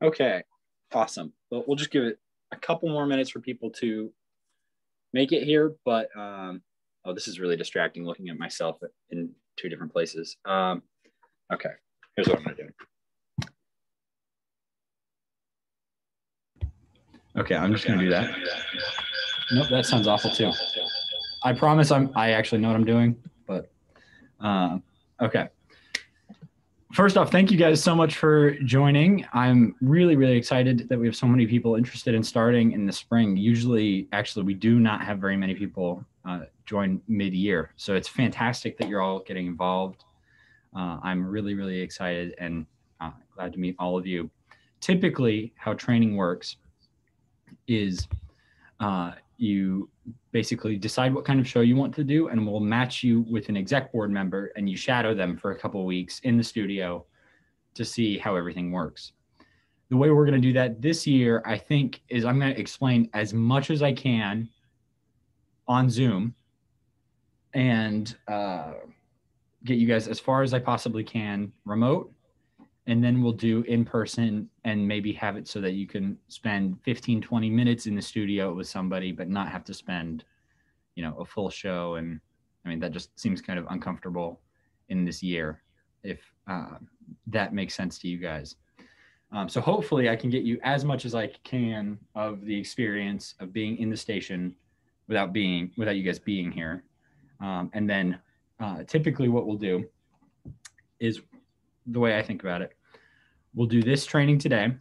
Okay, awesome. Well, we'll just give it a couple more minutes for people to make it here. But oh, this is really distracting looking at myself in two different places. Okay, here's what I'm gonna do. Okay, I'm just gonna do that. Nope, that sounds awful too. I promise I actually know what I'm doing, but okay. First off, thank you guys so much for joining. I'm really, really excited that we have so many people interested in starting in the spring. Usually, actually, we do not have very many people join mid-year. So it's fantastic that you're all getting involved. I'm really, really excited and glad to meet all of you. Typically, how training works is you basically decide what kind of show you want to do, and we'll match you with an exec board member, and you shadow them for a couple of weeks in the studio to see how everything works. The way we're going to do that this year, I think, is I'm going to explain as much as I can on Zoom and get you guys as far as I possibly can remote. And then we'll do in person and maybe have it so that you can spend 15, 20 minutes in the studio with somebody, but not have to spend, a full show. And I mean, that just seems kind of uncomfortable in this year, if that makes sense to you guys. So hopefully I can get you as much as I can of the experience of being in the station without you guys being here. And then typically what we'll do is, the way I think about it, we'll do this training today,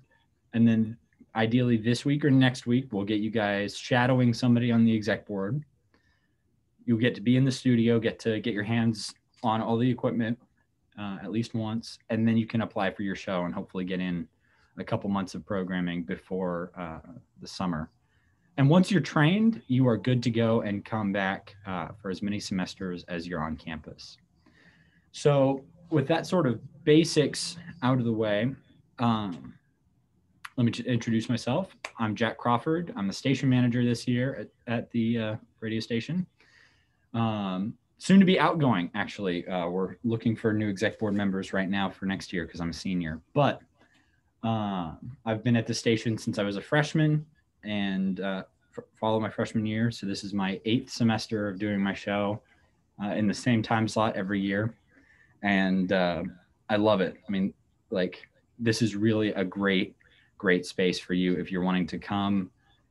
and then ideally this week or next week, we'll get you guys shadowing somebody on the exec board. You'll get to be in the studio, get to get your hands on all the equipment at least once, and then you can apply for your show and hopefully get in a couple months of programming before the summer. And once you're trained, you are good to go and come back for as many semesters as you're on campus. So with that sort of basics out of the way, let me introduce myself. I'm Jack Crawford. I'm the station manager this year at the radio station. Soon to be outgoing, actually. We're looking for new exec board members right now for next year because I'm a senior. But I've been at the station since I was a freshman and follow my freshman year. So this is my 8th semester of doing my show in the same time slot every year. And I love it. I mean, this is really a great space for you if you're wanting to come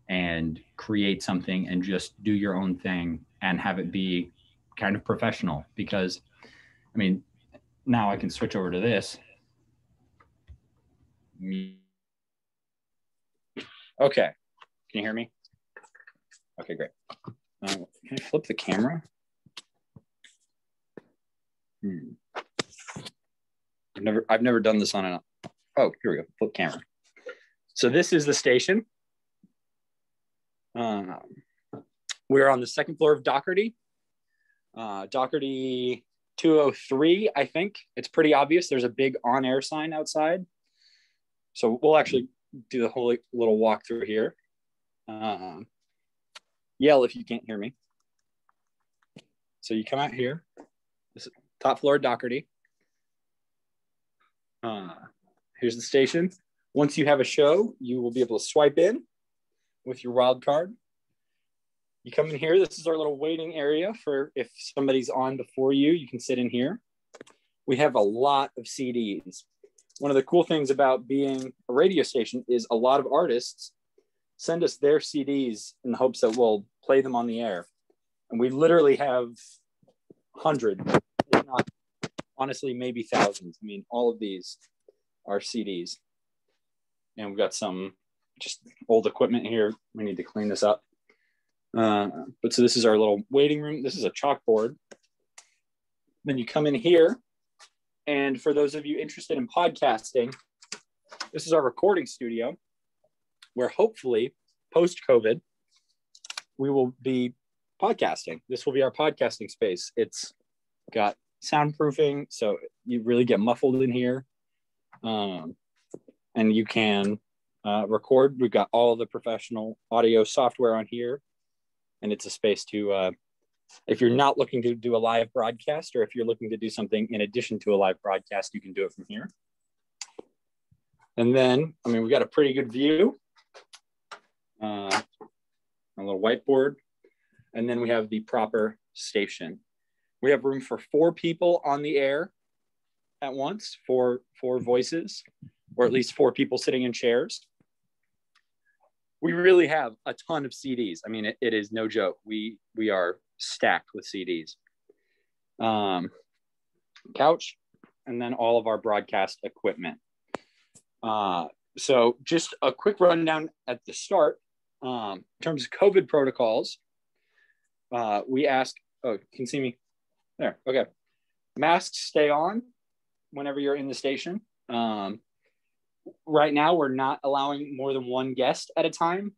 and create something and just do your own thing and have it be kind of professional. Because, I mean, now I can switch over to this. Okay. Can you hear me? Okay, great. Can I flip the camera? I've never done this on an, oh, here we go, flip camera. So this is the station. We're on the second floor of Doherty. Doherty 203, I think. It's pretty obvious. There's a big on-air sign outside. So we'll actually do the whole little walk through here. Yell if you can't hear me. So you come out here. This is top floor of Doherty. Here's the station. Once you have a show, you will be able to swipe in with your wild card. You come in here. This is our little waiting area for if somebody's on before you, you can sit in here. We have a lot of CDs. One of the cool things about being a radio station is a lot of artists send us their CDs in the hopes that we'll play them on the air. And we literally have hundreds, if not, honestly, maybe thousands. I mean, all of these are CDs. And we've got some just old equipment here. We need to clean this up. But so this is our little waiting room. This is a chalkboard. Then you come in here. And for those of you interested in podcasting, this is our recording studio where hopefully post-COVID, we will be podcasting. This will be our podcasting space. It's got soundproofing, so you really get muffled in here. And you can record. We've got all the professional audio software on here. And it's a space to, if you're not looking to do a live broadcast, or if you're looking to do something in addition to a live broadcast, you can do it from here. And then, I mean, we got a pretty good view. A little whiteboard. And then we have the proper station. We have room for 4 people on the air at once, four voices, or at least 4 people sitting in chairs. We really have a ton of CDs. I mean, it is no joke. We are stacked with CDs. Couch, and then all of our broadcast equipment. So just a quick rundown at the start. In terms of COVID protocols, we ask, oh, you can see me there. Okay. Masks stay on whenever you're in the station. Right now, we're not allowing more than 1 guest at a time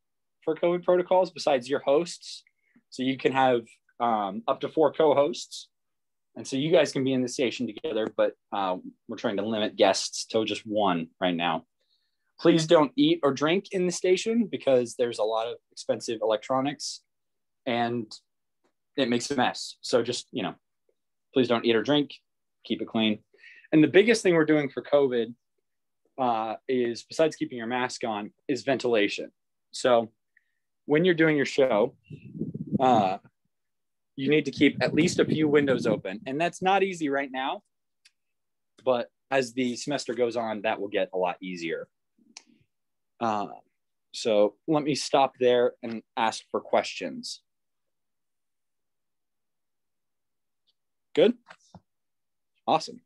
for COVID protocols besides your hosts. So you can have up to 4 co-hosts. And so you guys can be in the station together, but we're trying to limit guests to just 1 right now. Please don't eat or drink in the station because there's a lot of expensive electronics and it makes a mess. So just, please don't eat or drink, keep it clean. And the biggest thing we're doing for COVID is, besides keeping your mask on, is ventilation. So when you're doing your show, you need to keep at least a few windows open. And that's not easy right now, but as the semester goes on, that will get a lot easier. So let me stop there and ask for questions. Good? Awesome.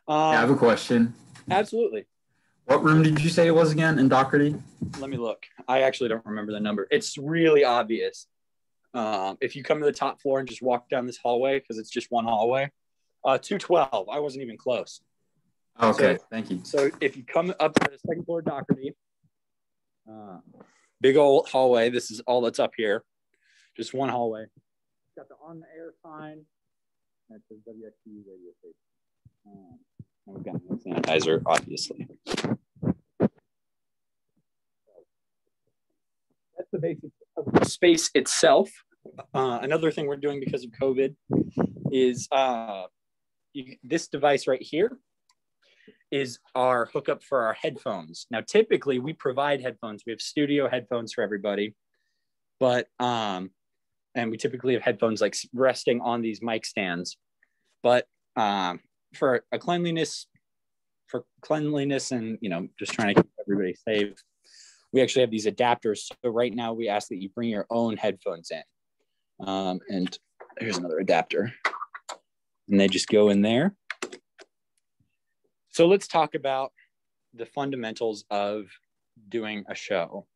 I have a question. Absolutely. What room did you say it was again in Doherty? Let me look. I actually don't remember the number. It's really obvious. If you come to the top floor and just walk down this hallway, because it's just one hallway, 212. I wasn't even close. Okay, thank you. So if you come up to the second floor Doherty, big old hallway. This is all that's up here. Just one hallway. It's got the on the air sign. And it says WXVU radio station. And we've got hand sanitizer, obviously. That's the basics of the space itself. Another thing we're doing because of COVID is this device right here is our hookup for our headphones. Now, typically we provide headphones. We have studio headphones for everybody, but and we typically have headphones like resting on these mic stands. But for cleanliness and just trying to keep everybody safe, we actually have these adapters. So right now we ask that you bring your own headphones in. And here's another adapter, and they just go in there. So let's talk about the fundamentals of doing a show.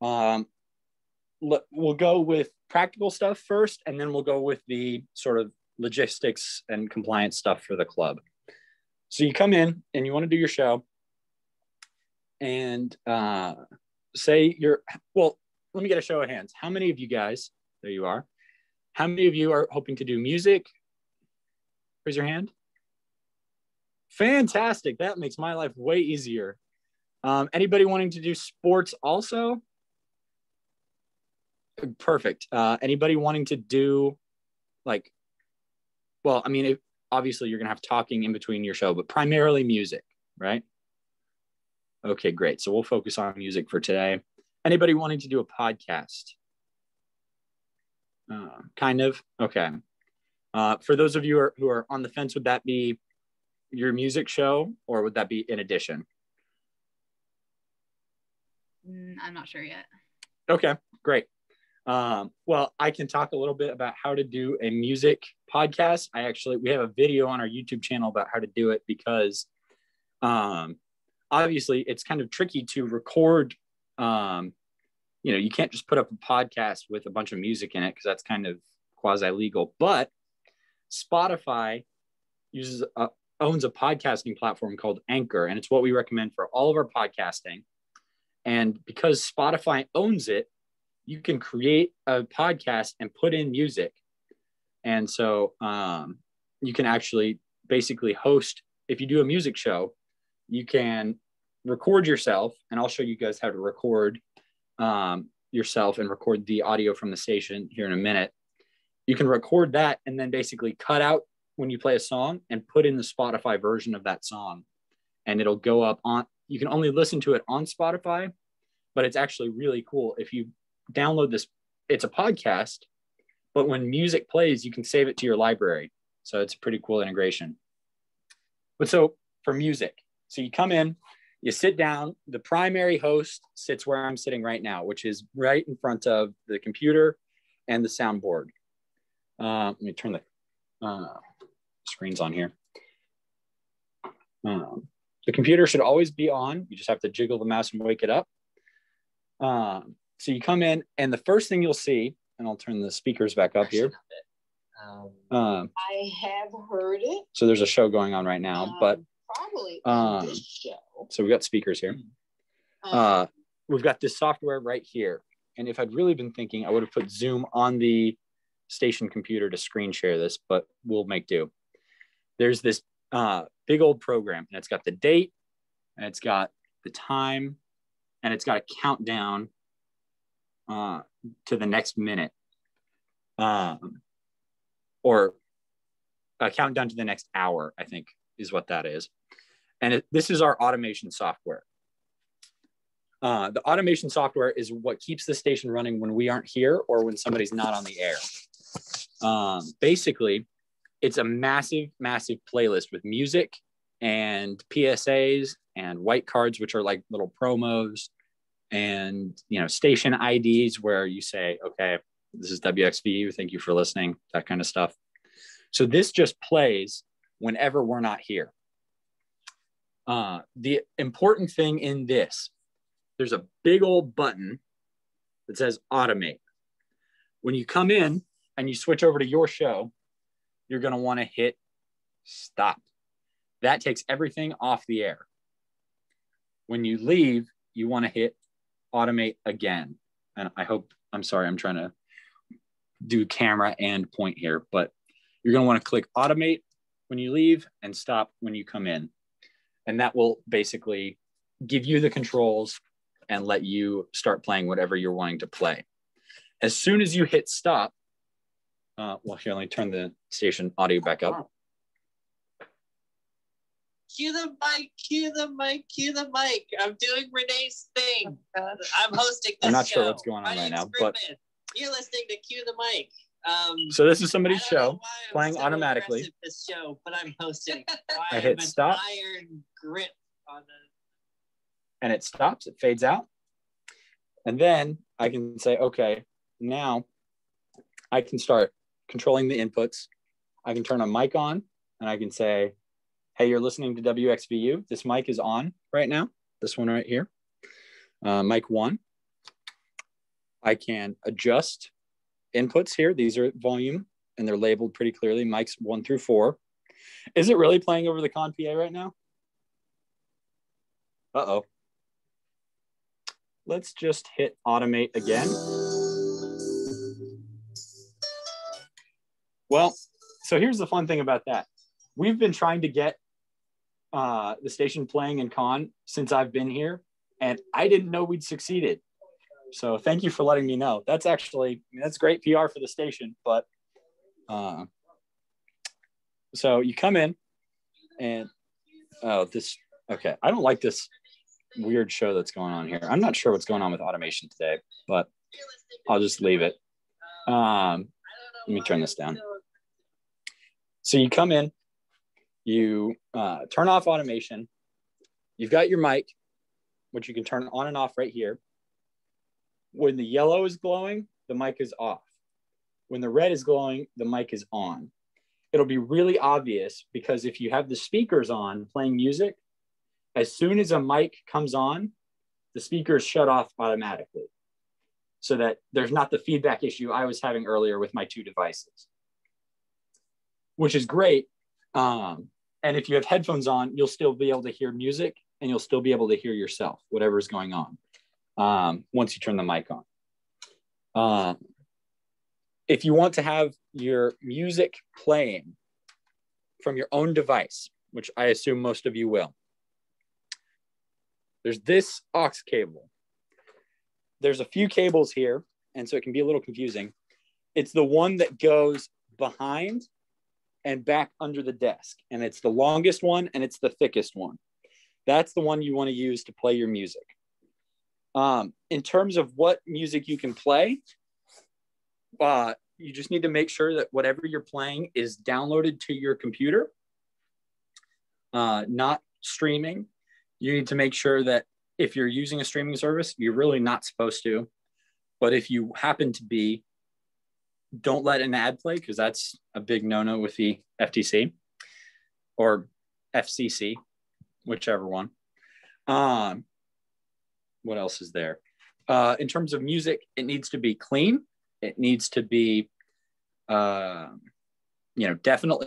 We'll go with practical stuff first, and then we'll go with the sort of logistics and compliance stuff for the club. So you come in and you want to do your show, and say let me get a show of hands. How many of you guys, there you are, how many of you are hoping to do music? Raise your hand. Fantastic. That makes my life way easier. Anybody wanting to do sports also? Perfect. Anybody wanting to do obviously you're going to have talking in between your show, but primarily music, right? Okay, great. So we'll focus on music for today. Anybody wanting to do a podcast? Kind of. Okay. For those of you who are on the fence, would that be your music show, or would that be in addition? I'm not sure yet. Okay, great. Well, I can talk a little bit about how to do a music podcast. We have a video on our YouTube channel about how to do it because obviously it's kind of tricky to record. You can't just put up a podcast with a bunch of music in it because that's kind of quasi-legal. But Spotify owns a podcasting platform called Anchor, and it's what we recommend for all of our podcasting. And because Spotify owns it, you can create a podcast and put in music. And so you can actually basically host, if you do a music show, you can record yourself, and I'll show you guys how to record yourself and record the audio from the station here in a minute. You can record that and then basically cut out when you play a song and put in the Spotify version of that song, and it'll go up on you can only listen to it on Spotify, but it's actually really cool. If you download this, it's a podcast, but when music plays, you can save it to your library. So it's a pretty cool integration. But so for music, so you come in, you sit down, the primary host sits where I'm sitting right now, which is right in front of the computer and the soundboard. Let me turn the screens on here. The computer should always be on. You just have to jiggle the mouse and wake it up. So you come in, and the first thing you'll see, and I'll turn the speakers back up here. I have heard it. So there's a show going on right now, but probably on this show. So we've got speakers here. We've got this software right here. And if I'd really been thinking, I would have put Zoom on the station computer to screen share this, but we'll make do. There's this big old program, and it's got the date, and it's got the time, and it's got a countdown to the next minute, or a countdown to the next hour, I think is what that is. And this is our automation software. The automation software is what keeps the station running when we aren't here or when somebody's not on the air. Basically, it's a massive, massive playlist with music and PSAs and white cards, which are like little promos, and station IDs where you say, okay, this is WXVU, thank you for listening, that kind of stuff. So this just plays whenever we're not here. The important thing in this, there's a big old button that says automate. When you come in and you switch over to your show, you're going to want to hit stop. That takes everything off the air. When you leave, you want to hit automate again. And I'm sorry, I'm trying to do camera and point here, but you're going to want to click automate when you leave and stop when you come in. And that will basically give you the controls and let you start playing whatever you're wanting to play. As soon as you hit stop, well, here, let me turn the station audio back up. Cue the mic, cue the mic, cue the mic. I'm doing Renee's thing. I'm hosting this I'm not show. sure what's going on right now, but you're listening to Cue the Mic. So this is somebody's show playing automatically. This show, but I'm hosting. I hit stop. Iron grip on the... And it stops. It fades out. And then I can say, okay, now I can start controlling the inputs. I can turn a mic on, and I can say, hey, you're listening to WXVU. This mic is on right now. This one right here. Mic 1. I can adjust inputs here. These are volume, and they're labeled pretty clearly, mics 1 through 4. Is it really playing over the con PA right now? Uh-oh. Let's just hit automate again. Well, so here's the fun thing about that. We've been trying to get the station playing in con since I've been here, and I didn't know we'd succeeded. So thank you for letting me know. That's actually, that's great PR for the station, but so you come in and, okay. I don't like this weird show that's going on here. I'm not sure what's going on with automation today, but I'll just leave it. Let me turn this down. So you come in, you turn off automation. You've got your mic, which you can turn on and off right here. When the yellow is glowing, the mic is off. When the red is glowing, the mic is on. It'll be really obvious because if you have the speakers on playing music, as soon as a mic comes on, the speakers shut off automatically so that there's not the feedback issue I was having earlier with my 2 devices, which is great. And if you have headphones on, you'll still be able to hear music and you'll still be able to hear yourself, whatever's going on, once you turn the mic on. If you want to have your music playing from your own device, which I assume most of you will, there's this aux cable. There's a few cables here, and so it can be a little confusing. It's the one that goes behind and back under the desk, and it's the longest one and it's the thickest one. That's the one you want to use to play your music. In terms of what music you can play, you just need to make sure that whatever you're playing is downloaded to your computer, not streaming. You need to make sure that if you're using a streaming service, you're really not supposed to. But if you happen to be, don't let an ad play, because that's a big no-no with the FTC or FCC, whichever one. What else is there? In terms of music, it needs to be clean. It needs to be, definitely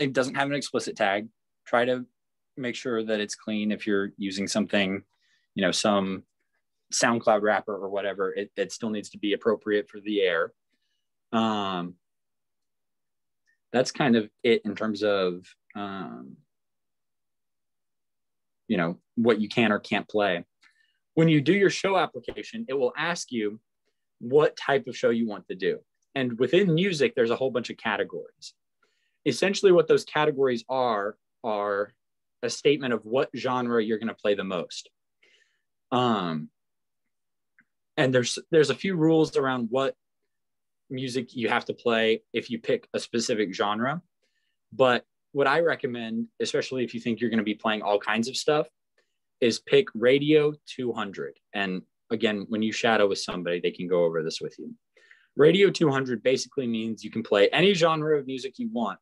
doesn't have an explicit tag. Try to make sure that it's clean. If you're using something, some SoundCloud rapper or whatever, it still needs to be appropriate for the air. That's kind of it in terms of, what you can or can't play. When you do your show application, it will ask you what type of show you want to do. And within music, there's a whole bunch of categories. Essentially, what those categories are a statement of what genre you're going to play the most. And there's a few rules around what music you have to play if you pick a specific genre. But what I recommend, especially if you think you're going to be playing all kinds of stuff, is pick Radio 200. And again, when you shadow with somebody, they can go over this with you. Radio 200 basically means you can play any genre of music you want,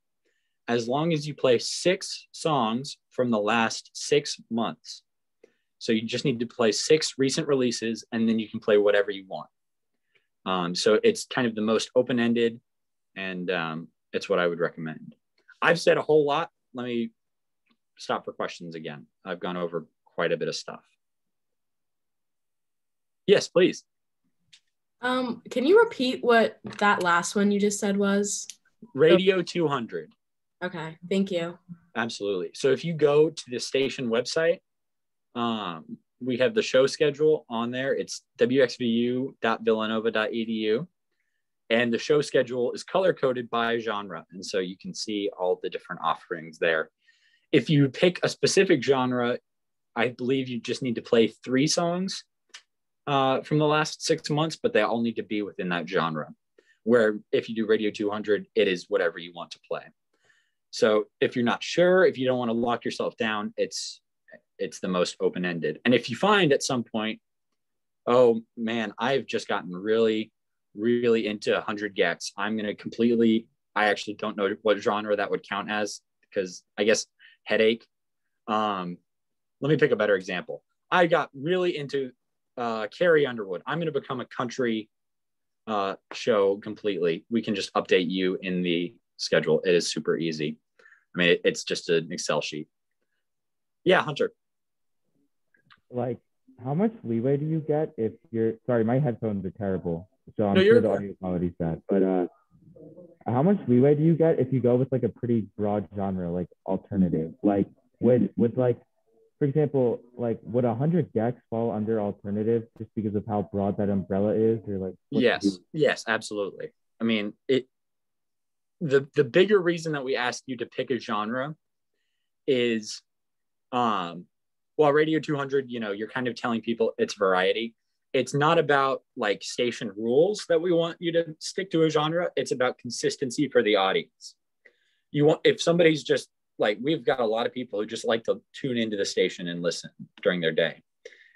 as long as you play 6 songs from the last 6 months. So you just need to play 6 recent releases, and then you can play whatever you want. So it's kind of the most open-ended, and it's what I would recommend. I've said a whole lot. Let me stop for questions again. I've gone over quite a bit of stuff. Yes, please. Can you repeat what that last one you just said was? Radio 200. Okay, thank you. Absolutely. So if you go to the station website, we have the show schedule on there. It's wxvu.villanova.edu. And the show schedule is color-coded by genre. And so you can see all the different offerings there. If you pick a specific genre, I believe you just need to play 3 songs from the last 6 months, but they all need to be within that genre. Where if you do Radio 200, it is whatever you want to play. So if you're not sure, if you don't want to lock yourself down, it's the most open-ended. And if you find at some point, oh man, I've just gotten really, really into 100 gecs, I'm going to I actually don't know what genre that would count as, because I guess headache. Let me pick a better example. I got really into Carrie Underwood. I'm going to become a country show completely. We can just update you in the schedule. It is super easy. I mean, it's just an Excel sheet. Yeah, Hunter. Like, how much leeway do you get if you're, sorry, my headphones are terrible, so I'm No, sure the audio quality is bad, but how much leeway do you get if you go with like a pretty broad genre, like alternative? Like, would like, for example, like, would 100 gecs fall under alternative just because of how broad that umbrella is? Or like, yes, absolutely. I mean, the bigger reason that we ask you to pick a genre is, while Radio 200, you're kind of telling people it's variety. It's not about like station rules that we want you to stick to a genre. It's about consistency for the audience. If somebody's just like, we've got a lot of people who just like to tune into the station and listen during their day.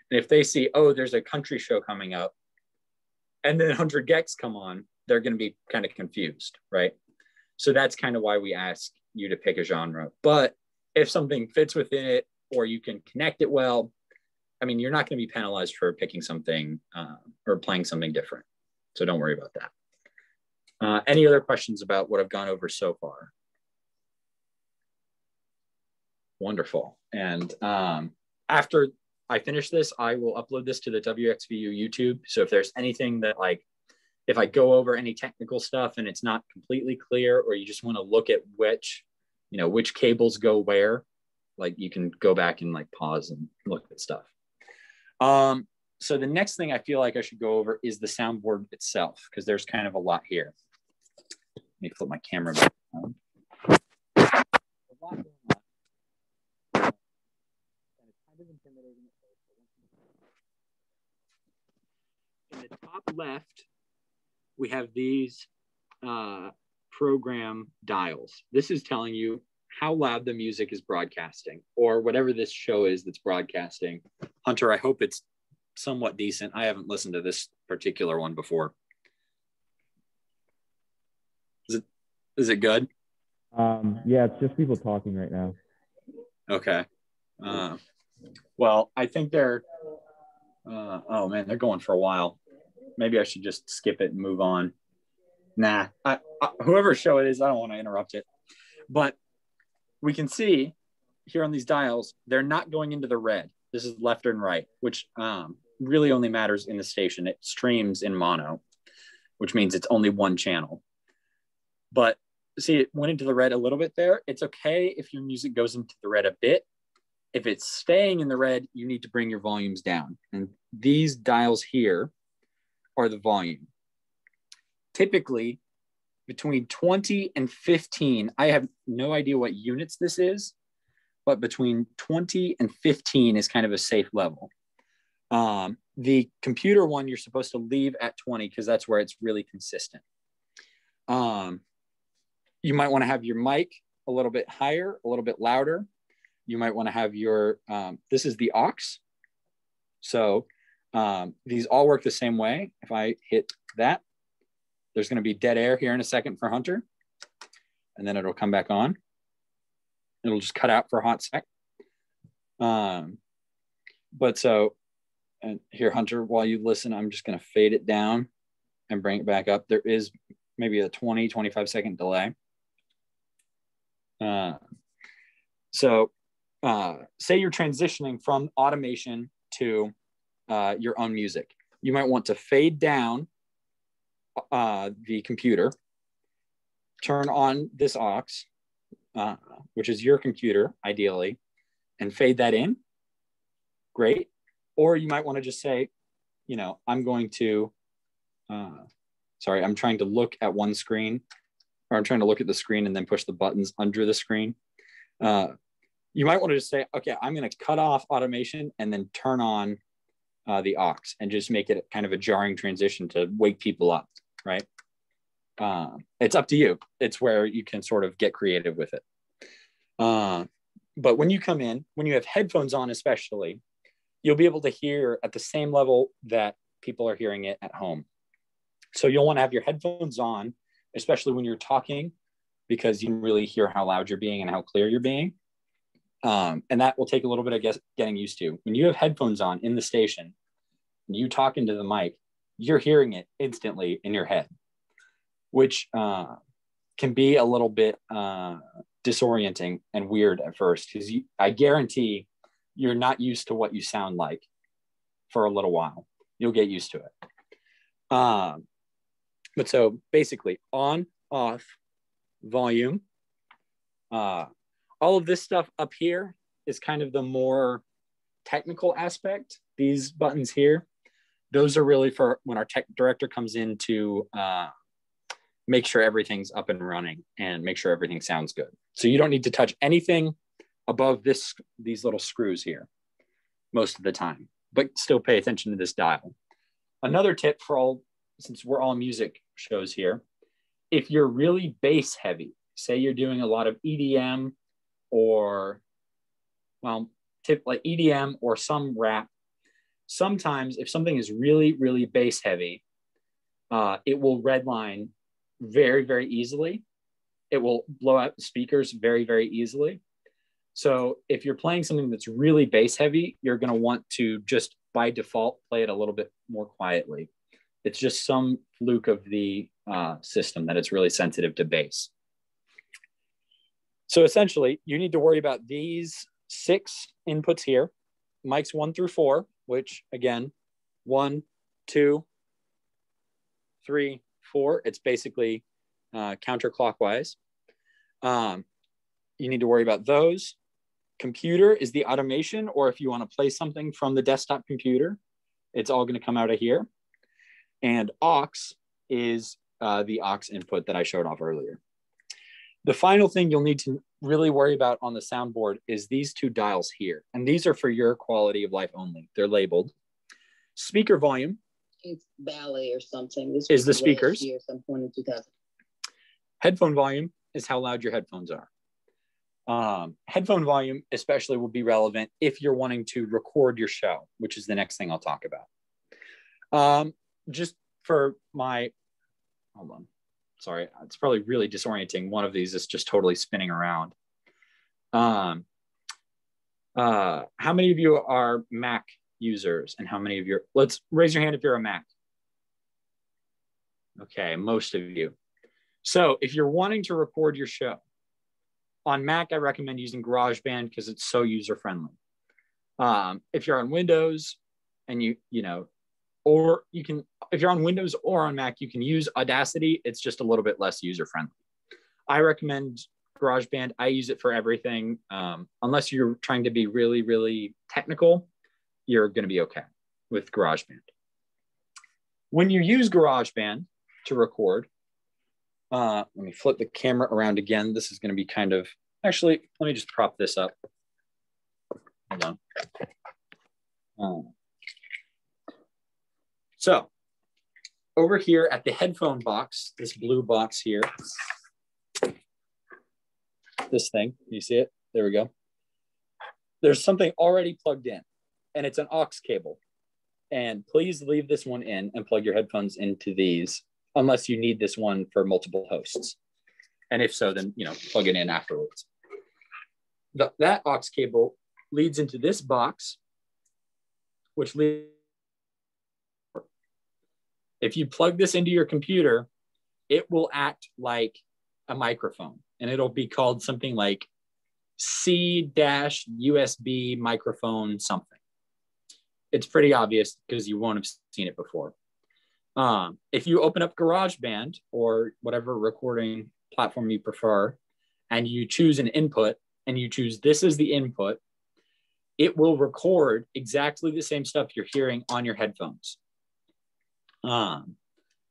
And if they see, oh, there's a country show coming up, and then 100 gecs come on, they're going to be kind of confused, right? So that's kind of why we ask you to pick a genre. But if something fits within it, or you can connect it well, I mean, you're not going to be penalized for picking something or playing something different. So don't worry about that. Any other questions about what I've gone over so far? Wonderful. And after I finish this, I will upload this to the WXVU YouTube. So if there's anything that, like, if I go over any technical stuff and it's not completely clear, or you just want to look at which cables go where, like, you can go back and like pause and look at stuff. So the next thing I feel like I should go over is the soundboard itself, because there's kind of a lot here. Let me flip my camera back on. A lot going on. And it's kind of intimidating at first, but in the top left, we have these program dials. This is telling you how loud the music is broadcasting, or whatever this show is that's broadcasting. Hunter, I hope it's somewhat decent. I haven't listened to this particular one before. Is it good? Yeah, it's just people talking right now. Okay. Well, I think they're oh man, they're going for a while. Maybe I should just skip it and move on. Nah, whoever show it is, I don't want to interrupt it. But we can see here on these dials, they're not going into the red. This is left and right, which really only matters in the station. It streams in mono, which means it's only one channel. But see, it went into the red a little bit there. It's okay if your music goes into the red a bit. If it's staying in the red, you need to bring your volumes down. And these dials here are the volume. Typically, between 20 and 15, I have no idea what units this is, but between 20 and 15 is kind of a safe level. The computer one, you're supposed to leave at 20 because that's where it's really consistent. You might want to have your mic a little bit higher, a little bit louder. You might want to have your, this is the aux. So these all work the same way. If I hit that, there's going to be dead air here in a second for Hunter, and then it'll come back on. It'll just cut out for a hot sec. But so, and here, Hunter, while you listen, I'm just going to fade it down and bring it back up. There is maybe a 20, 25 second delay. Say you're transitioning from automation to your own music. You might want to fade down the computer, turn on this aux, which is your computer, ideally, and fade that in. Great. Or you might want to just say, you know, I'm going to, I'm trying to look at one screen, or I'm trying to look at the screen and then push the buttons under the screen. You might want to just say, okay, I'm going to cut off automation and then turn on the aux and just make it kind of a jarring transition to wake people up, right? It's up to you. It's where you can sort of get creative with it. But when you come in, when you have headphones on especially, you'll be able to hear at the same level that people are hearing it at home. So you'll want to have your headphones on, especially when you're talking, because you can really hear how loud you're being and how clear you're being. And that will take a little bit of getting used to. When you have headphones on in the station, and you talk into the mic, you're hearing it instantly in your head, which can be a little bit disorienting and weird at first, because I guarantee you're not used to what you sound like for a little while. You'll get used to it. But so basically on, off, volume, all of this stuff up here is kind of the more technical aspect. These buttons here, those are really for when our tech director comes in to make sure everything's up and running and make sure everything sounds good. So you don't need to touch anything above these little screws here most of the time, but still pay attention to this dial. Another tip for all, since we're all music shows here, if you're really bass heavy, say you're doing a lot of EDM or, well, tip like EDM or some rap, sometimes if something is really, really bass heavy, it will redline very, very easily. It will blow out the speakers very, very easily. So if you're playing something that's really bass heavy, you're going to want to just by default play it a little bit more quietly. It's just some fluke of the system that it's really sensitive to bass. So essentially, you need to worry about these 6 inputs here, mics 1 through 4, which again, 1, 2, 3, 4. It's basically counterclockwise. You need to worry about those. Computer is the automation, or if you want to play something from the desktop computer, it's all going to come out of here. And aux is the aux input that I showed off earlier. The final thing you'll need to really worry about on the soundboard is these two dials here. And these are for your quality of life only. They're labeled. Speaker volume. It's ballet or something. This is the was speakers. last year, some point in 2000. Headphone volume is how loud your headphones are. Headphone volume especially will be relevant if you're wanting to record your show, which is the next thing I'll talk about. Just for my, hold on. Sorry, it's probably really disorienting. One of these is just totally spinning around. How many of you are Mac users, and how many of you? Let's raise your hand if you're a Mac. Okay, most of you. So if you're wanting to record your show on Mac, I recommend using GarageBand because it's so user friendly. If you're on Windows and or you can, if you're on Windows or on Mac, you can use Audacity. It's just a little bit less user-friendly. I recommend GarageBand. I use it for everything. Unless you're trying to be really, really technical, you're going to be okay with GarageBand. When you use GarageBand to record, let me flip the camera around again. This is going to be kind of, actually, let me just prop this up. Hold on. So over here at the headphone box, this blue box here, this thing, you see it? There we go. There's something already plugged in, and it's an aux cable. And please leave this one in and plug your headphones into these, unless you need this one for multiple hosts. And if so, then plug it in afterwards. That aux cable leads into this box, which leads. If you plug this into your computer, it will act like a microphone, and it'll be called something like C-USB microphone something. It's pretty obvious because you won't have seen it before. If you open up GarageBand or whatever recording platform you prefer, and you choose an input, and you choose this as the input, it will record exactly the same stuff you're hearing on your headphones.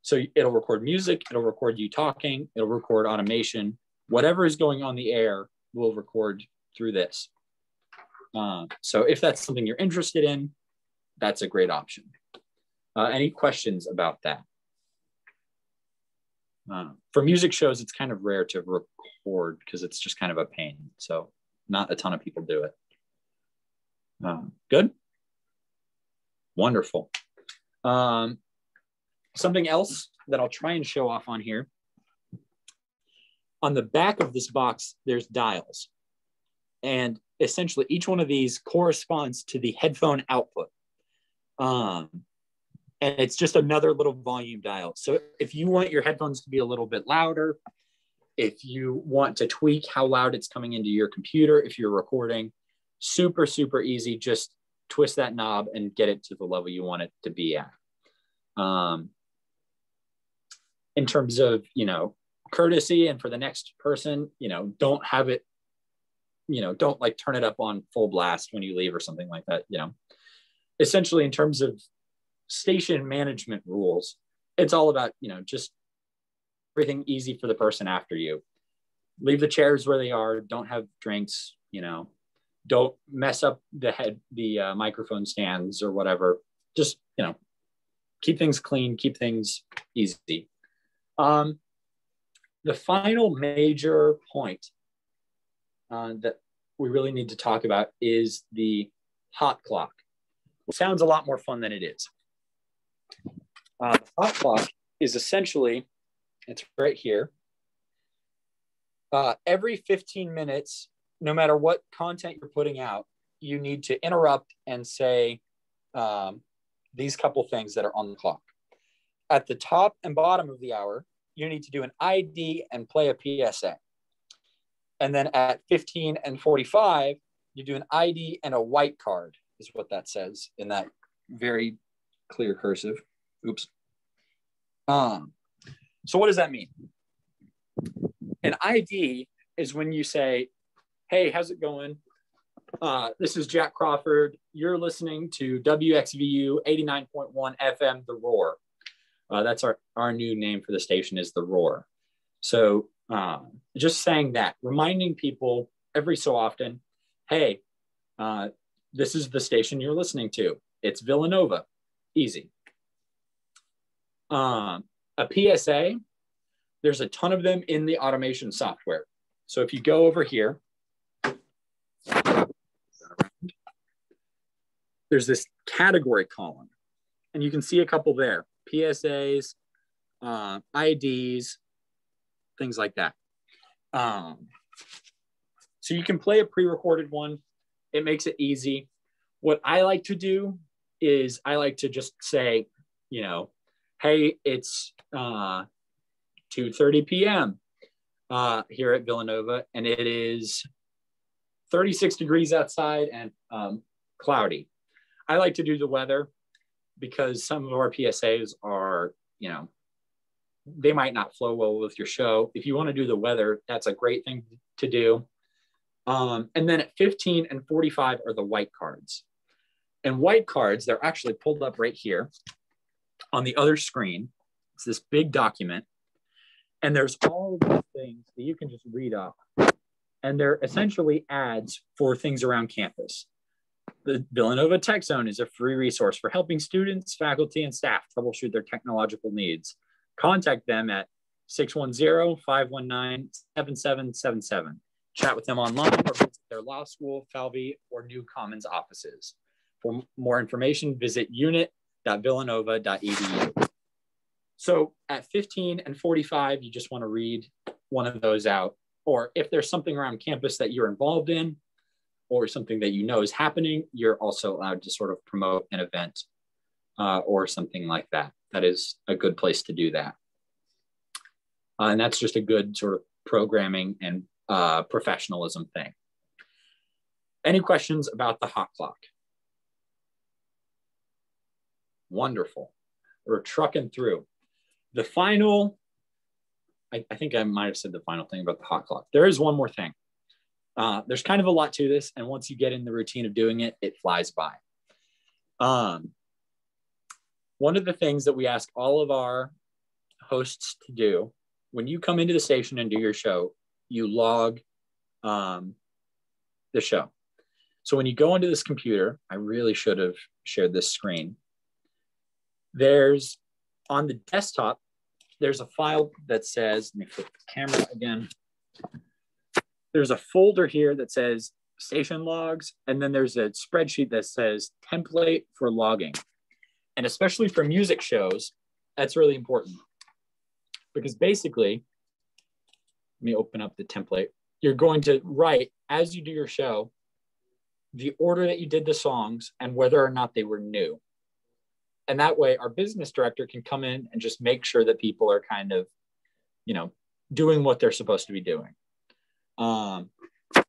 So it'll record music, it'll record you talking, it'll record automation, whatever is going on the air will record through this. So if that's something you're interested in, that's a great option. Any questions about that? For music shows, it's kind of rare to record because it's just kind of a pain. So not a ton of people do it. Good? Wonderful. Something else that I'll try and show off on here. On the back of this box, there's dials. And essentially each one of these corresponds to the headphone output. And it's just another little volume dial. So if you want your headphones to be a little bit louder, if you want to tweak how loud it's coming into your computer, if you're recording, super, super easy. Just twist that knob and get it to the level you want it to be at. In terms of, courtesy and for the next person, don't have it, don't like turn it up on full blast when you leave or something like that, Essentially in terms of station management rules, it's all about, just everything easy for the person after you. Leave the chairs where they are, don't have drinks, don't mess up the microphone stands or whatever. Just, keep things clean, keep things easy. The final major point that we really need to talk about is the hot clock. It sounds a lot more fun than it is. The hot clock is essentially, it's right here. Every 15 minutes, no matter what content you're putting out, you need to interrupt and say these couple things that are on the clock. At the top and bottom of the hour, you need to do an ID and play a PSA. And then at 15 and 45, you do an ID and a white card, is what that says in that very clear cursive. Oops. So what does that mean? An ID is when you say, hey, how's it going? This is Jack Crawford. You're listening to WXVU 89.1 FM, The Roar. That's our new name for the station is The Roar. So Just saying that, reminding people every so often, hey, this is the station you're listening to. It's Villanova. Easy. A PSA, there's a ton of them in the automation software. So if you go over here, there's this category column, and you can see a couple there. PSAs, IDs, things like that. So you can play a pre-recorded one. It makes it easy. What I like to do is I like to just say, you know, hey, it's 2:30 p.m. Here at Villanova, and it is 36 degrees outside and cloudy. I like to do the weather because some of our PSAs are, you know, they might not flow well with your show. If you want to do the weather, that's a great thing to do. And then at 15 and 45 are the white cards. And white cards, they're actually pulled up right here on the other screen. It's this big document. And there's all these things that you can just read off. And they're essentially ads for things around campus. The Villanova Tech Zone is a free resource for helping students, faculty, and staff troubleshoot their technological needs. Contact them at 610-519-7777. Chat with them online or visit their law school, Falvey, or New Commons offices. For more information, visit unit.villanova.edu. So at 15 and 45, you just want to read one of those out. Or if there's something around campus that you're involved in, or something that you know is happening, you're also allowed to sort of promote an event or something like that. That is a good place to do that. And that's just a good sort of programming and professionalism thing. Any questions about the hot clock? Wonderful. We're trucking through. The final, I think I might have said the final thing about the hot clock. There is one more thing. There's kind of a lot to this, and once you get in the routine of doing it, it flies by. One of the things that we ask all of our hosts to do, when you come into the station and do your show, you log the show. So when you go into this computer, I really should have shared this screen. There's, on the desktop, there's a file that says, let me flip the camera again. There's a folder here that says station logs, and then there's a spreadsheet that says template for logging. And especially for music shows, that's really important. Because basically, let me open up the template. You're going to write, as you do your show, the order that you did the songs and whether or not they were new. And that way, our business director can come in and just make sure that people are kind of, you know, doing what they're supposed to be doing.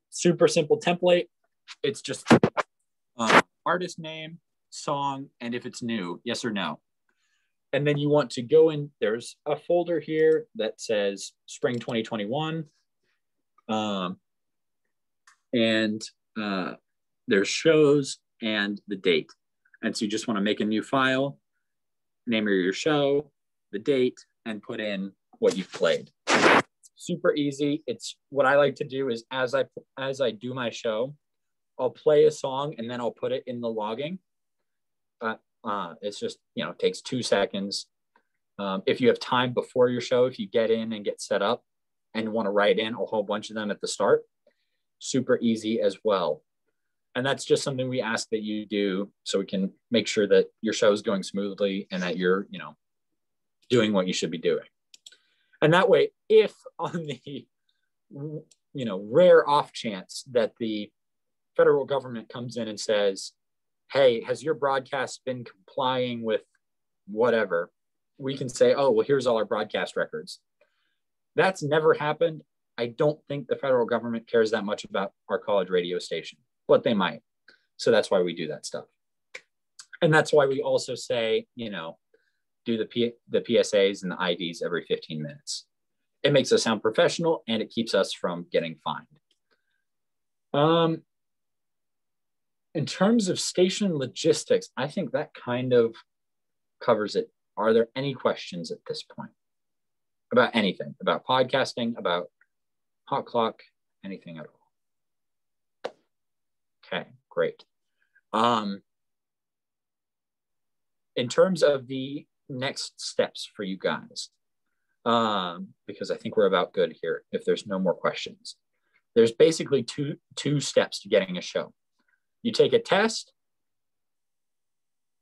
Super simple template. It's just artist name, song, and if it's new, yes or no. And then you want to go in, there's a folder here that says spring 2021. There's shows and the date. And so you just want to make a new file, name of your show, the date, and put in what you've played. Super easy. It's what I like to do is as I do my show, I'll play a song and then I'll put it in the logging. It's just, you know, it takes 2 seconds. If you have time before your show, if you get in and get set up and want to write in a whole bunch of them at the start, super easy as well. And that's just something we ask that you do so we can make sure that your show is going smoothly and that you're, you know, doing what you should be doing. And that way, if on the, you know, rare off chance that the federal government comes in and says, hey, has your broadcast been complying with whatever? We can say, oh, well, here's all our broadcast records. That's never happened. I don't think the federal government cares that much about our college radio station, but they might. So that's why we do that stuff. And that's why we also say, you know, do the PSAs and the IDs every 15 minutes. It makes us sound professional and it keeps us from getting fined. In terms of station logistics, I think that kind of covers it. Are there any questions at this point? about anything, about podcasting, about Hot Clock, anything at all. Okay, great. In terms of the next steps for you guys, because I think we're about good here if there's no more questions. There's basically two steps to getting a show. You take a test,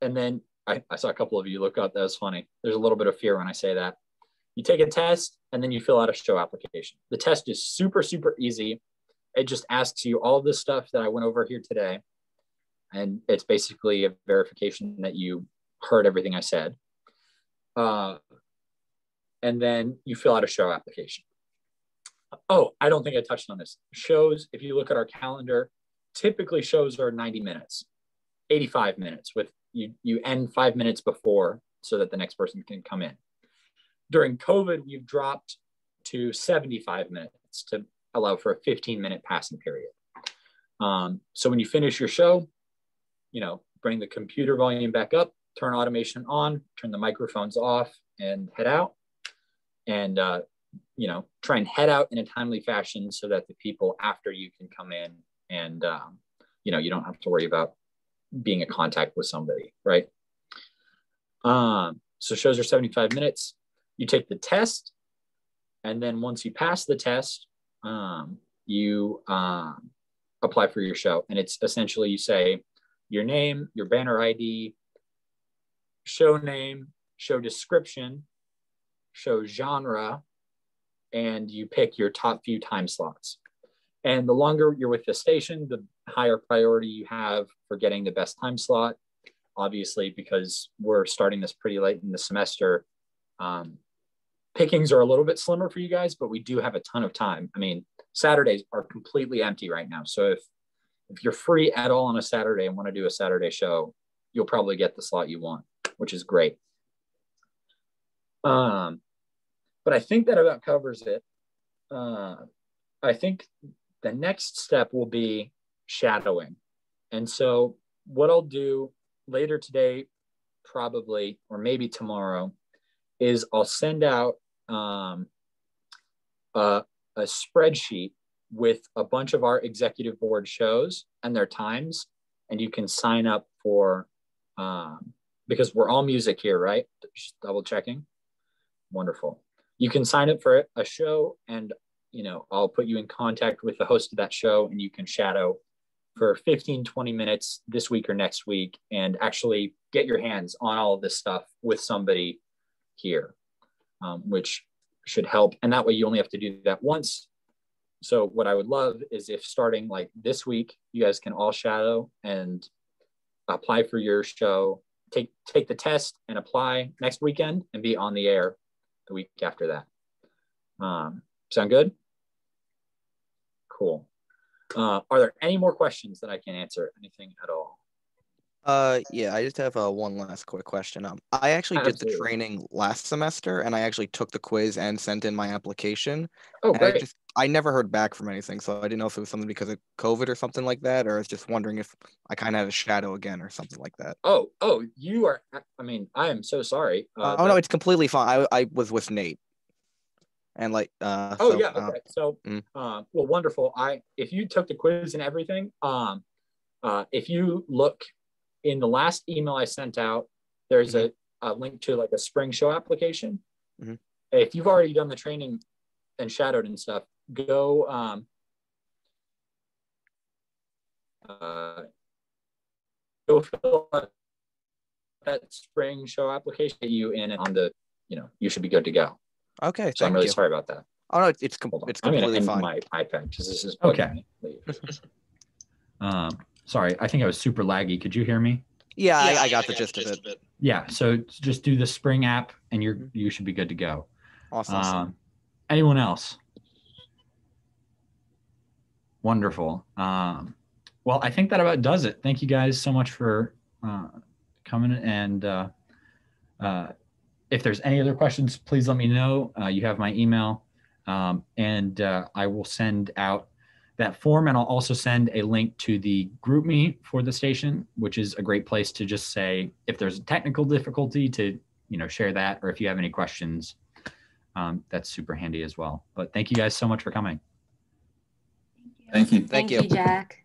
and then I saw a couple of you look up. That was funny. There's a little bit of fear when I say that. You take a test, and then you fill out a show application. The test is super, super easy. It just asks you all this stuff that I went over here today. And it's basically a verification that you heard everything I said. And then you fill out a show application. Oh, I don't think I touched on this. Shows, if you look at our calendar, typically shows are 90 minutes, 85 minutes with you end 5 minutes before so that the next person can come in. During COVID, we've dropped to 75 minutes to allow for a 15-minute passing period. So when you finish your show, bring the computer volume back up, turn automation on, turn the microphones off, and head out. And, try and head out in a timely fashion so that the people after you can come in and, you don't have to worry about being in contact with somebody, right? So shows are 75 minutes. You take the test, and then once you pass the test, you apply for your show. And it's essentially you say your name, your banner ID, show name, show description, show genre, and you pick your top few time slots. And the longer you're with the station, the higher priority you have for getting the best time slot. Obviously, because we're starting this pretty late in the semester, pickings are a little bit slimmer for you guys, but we do have a ton of time. I mean, Saturdays are completely empty right now. So if you're free at all on a Saturday and want to do a Saturday show, you'll probably get the slot you want, which is great. But I think that about covers it. I think the next step will be shadowing. And so what I'll do later today, probably, or maybe tomorrow, is I'll send out a spreadsheet with a bunch of our executive board shows and their times, and you can sign up for, because we're all music here, right? Just double checking. Wonderful. You can sign up for a show, and I'll put you in contact with the host of that show, and you can shadow for 15-20 minutes this week or next week and actually get your hands on all of this stuff with somebody here, which should help. And that way you only have to do that once. So what I would love is if starting like this week, you guys can all shadow and apply for your show, take the test and apply next weekend and be on the air the week after that. Sound good? Cool. Are there any more questions that I can answer? Anything at all? Yeah, I just have one last quick question. I actually did the training last semester, and I actually took the quiz and sent in my application. Oh, great. I never heard back from anything, so I didn't know if it was something because of COVID or something like that, or I was just wondering if I kind of had a shadow again or something like that. Oh, you are. I mean, I am so sorry. No, it's completely fine. I was with Nate. And like, okay. So, well, wonderful. If you took the quiz and everything, if you look in the last email I sent out, there's a link to like a spring show application. Mm-hmm. If you've already done the training and shadowed and stuff, go, go fill out that spring show application, get you in on the, you should be good to go. Okay, so I'm really sorry about that. Oh no, it's completely fine. My iPad because this is okay. Sorry, I think I was super laggy. Could you hear me? Yeah, I got the gist of it. Yeah, so just do the Spring app, and you should be good to go. Awesome. Anyone else? Wonderful. Well, I think that about does it. Thank you guys so much for coming, and if there's any other questions, please let me know. You have my email, and I will send out that form, and I'll also send a link to the GroupMe for the station, which is a great place to just say if there's a technical difficulty to share that, or if you have any questions, that's super handy as well. But thank you guys so much for coming. Thank you. Thank you. Jack.